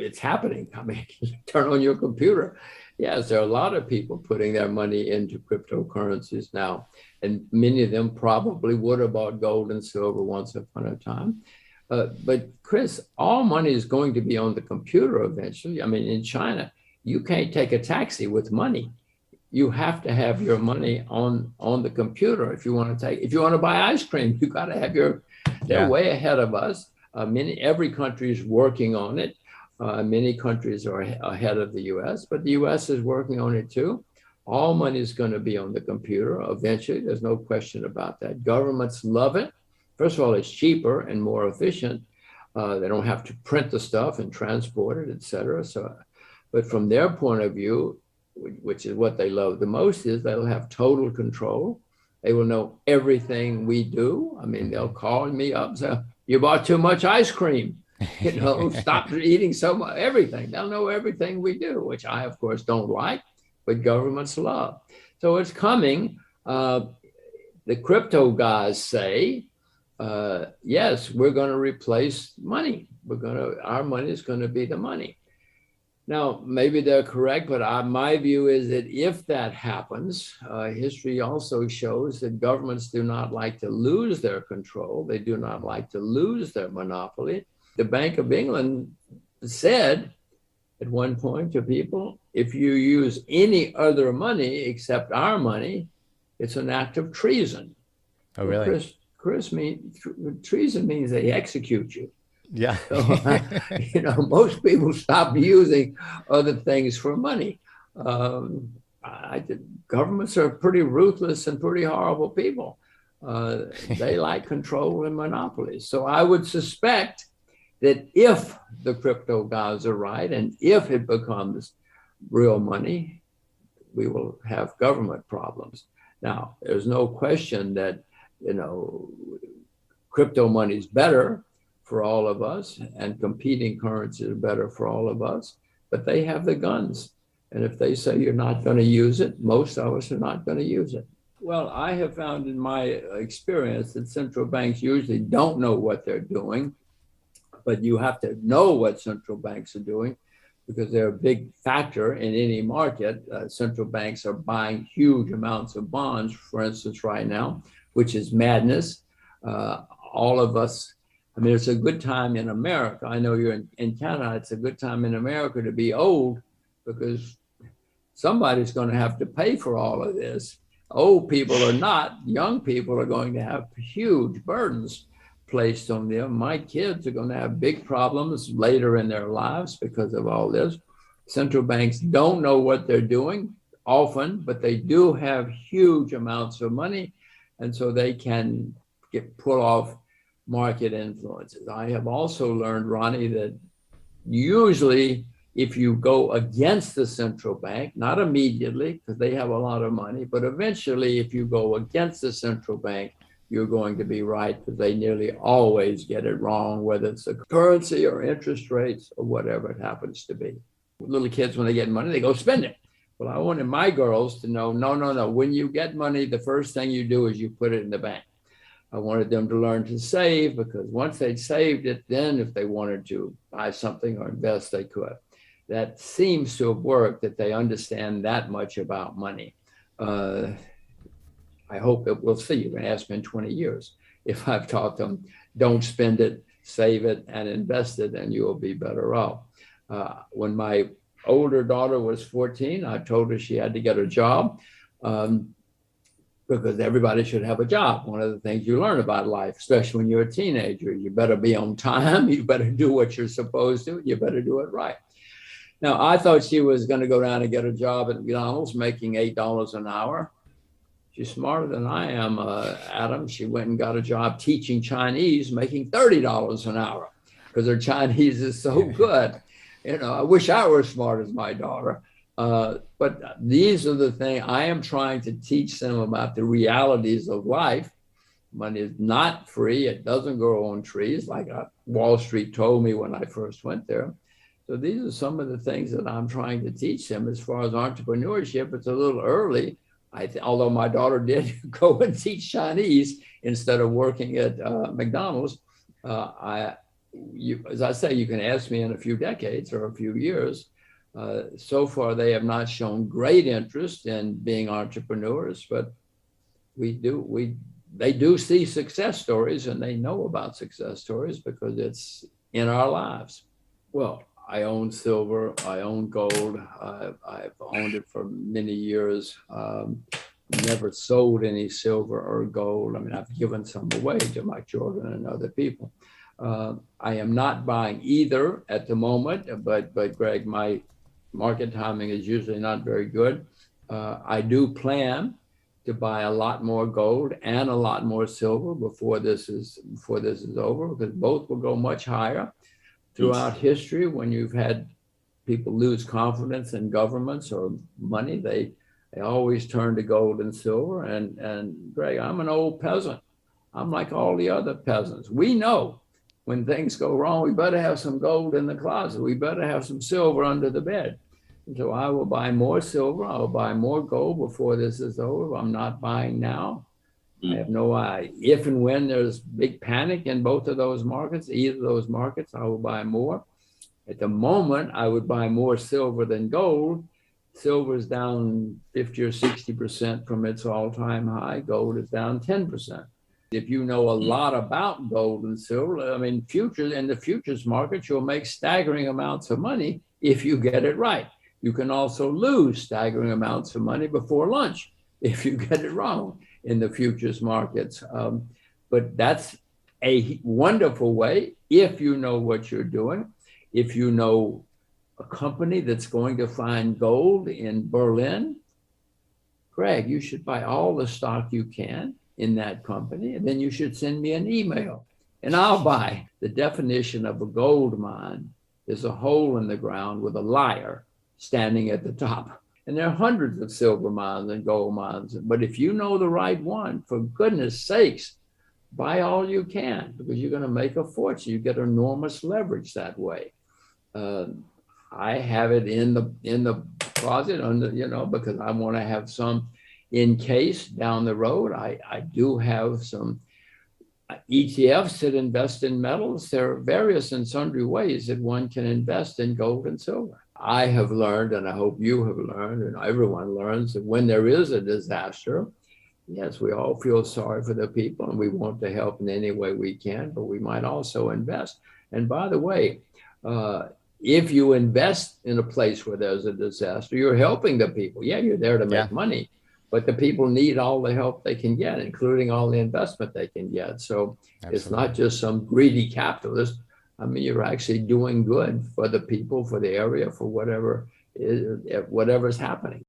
it's happening. I mean, turn on your computer. Yes, there are a lot of people putting their money into cryptocurrencies now, and many of them probably would have bought gold and silver once upon a time. But Chris, all money is going to be on the computer eventually. I mean, in China, you can't take a taxi with money. You have to have your money on the computer if you want to buy ice cream. You got to have they're way ahead of us. Every country is working on it. Many countries are ahead of the US, but the US is working on it too. All money is going to be on the computer eventually. There's no question about that. Governments love it. First of all, it's cheaper and more efficient. They don't have to print the stuff and transport it, et cetera. But from their point of view, which is what they love the most, is they'll have total control. They will know everything we do. I mean, they'll call me up and say, you bought too much ice cream. Stop eating so much, everything. They'll know everything we do, which I, of course, don't like, but governments love. So it's coming. The crypto guys say, yes, we're going to replace money. Our money is going to be the money. Now, maybe they're correct, but my view is that if that happens, history also shows that governments do not like to lose their control. They do not like to lose their monopoly. The Bank of England said at one point to people, if you use any other money except our money, it's an act of treason. Oh, really? Chris, treason means they execute you. Yeah. So, most people stop using other things for money. Governments are pretty ruthless and pretty horrible people. They like control and monopolies. So I would suspect that if the crypto guys are right, and if it becomes real money, we will have government problems. Now, there's no question that, crypto money is better for all of us, and competing currencies are better for all of us, but they have the guns. And if they say you're not going to use it, most of us are not going to use it. Well, I have found in my experience that central banks usually don't know what they're doing, but you have to know what central banks are doing because they're a big factor in any market. Central banks are buying huge amounts of bonds, for instance, right now, which is madness. All of us, it's a good time in America. I know you're in Canada. It's a good time in America to be old because somebody's going to have to pay for all of this. Old people or not, young people are going to have huge burdens placed on them. My kids are going to have big problems later in their lives because of all this. Central banks don't know what they're doing often, but they do have huge amounts of money. And so they can pull off market influences. I have also learned, Ronnie, that usually if you go against the central bank, not immediately because they have a lot of money, but eventually if you go against the central bank, you're going to be right because they nearly always get it wrong, whether it's a currency or interest rates or whatever it happens to be. Little kids, when they get money, they go spend it. Well, I wanted my girls to know, no. When you get money, the first thing you do is you put it in the bank. I wanted them to learn to save because once they'd saved it, then if they wanted to buy something or invest, they could. That seems to have worked, that they understand that much about money. I hope it will see. You're going to ask me in 20 years. If I've taught them, don't spend it, save it, and invest it, and you will be better off. When my older daughter was 14, I told her she had to get a job. Because everybody should have a job. One of the things you learn about life, especially when you're a teenager, you better be on time, you better do what you're supposed to, you better do it right. Now, I thought she was going to go down and get a job at McDonald's making $8 an hour. She's smarter than I am, Adam. She went and got a job teaching Chinese, making $30 an hour because her Chinese is so good. I wish I were as smart as my daughter. But these are the things I am trying to teach them about the realities of life. Money is not free. It doesn't grow on trees like Wall Street told me when I first went there. So these are some of the things that I'm trying to teach them. As far as entrepreneurship, it's a little early. Although my daughter did go and teach Chinese instead of working at McDonald's, as I say, you can ask me in a few decades or a few years. So far, they have not shown great interest in being entrepreneurs, but they do see success stories, and they know about success stories because it's in our lives. Well, I own silver, I own gold. I've owned it for many years. Never sold any silver or gold. I mean, I've given some away to my children and other people. I am not buying either at the moment, but Greg, my market timing is usually not very good. I do plan to buy a lot more gold and a lot more silver before this is over, because both will go much higher. Throughout history, when you've had people lose confidence in governments or money, they always turn to gold and silver. And Greg, I'm an old peasant. I'm like all the other peasants. We know when things go wrong, we better have some gold in the closet. We better have some silver under the bed. And so I will buy more silver. I will buy more gold before this is over. I'm not buying now. I have no idea. If and when there's big panic in both of those markets, either of those markets, I will buy more. At the moment, I would buy more silver than gold. Silver is down 50 or 60% from its all-time high. Gold is down 10%. If you know a lot about gold and silver, I mean, in the futures market, you'll make staggering amounts of money if you get it right. You can also lose staggering amounts of money before lunch if you get it wrong in the futures markets. But that's a wonderful way if you know what you're doing. If you know a company that's going to find gold in Berlin, Greg, you should buy all the stock you can in that company, and then you should send me an email and I'll buy. The definition of a gold mine is a hole in the ground with a liar standing at the top. And there are hundreds of silver mines and gold mines. But if you know the right one, for goodness sakes, buy all you can, because you're going to make a fortune. You get enormous leverage that way. I have it in the closet, because I want to have some in case down the road. I do have some ETFs that invest in metals. There are various and sundry ways that one can invest in gold and silver. I have learned, and I hope you have learned, and everyone learns, that when there is a disaster, yes, we all feel sorry for the people and we want to help in any way we can, but we might also invest. And by the way, if you invest in a place where there's a disaster, you're helping the people. Yeah, you're there to make money, but the people need all the help they can get, including all the investment they can get. So It's not just some greedy capitalist. I mean, you're actually doing good for the people, for the area, for whatever's happening.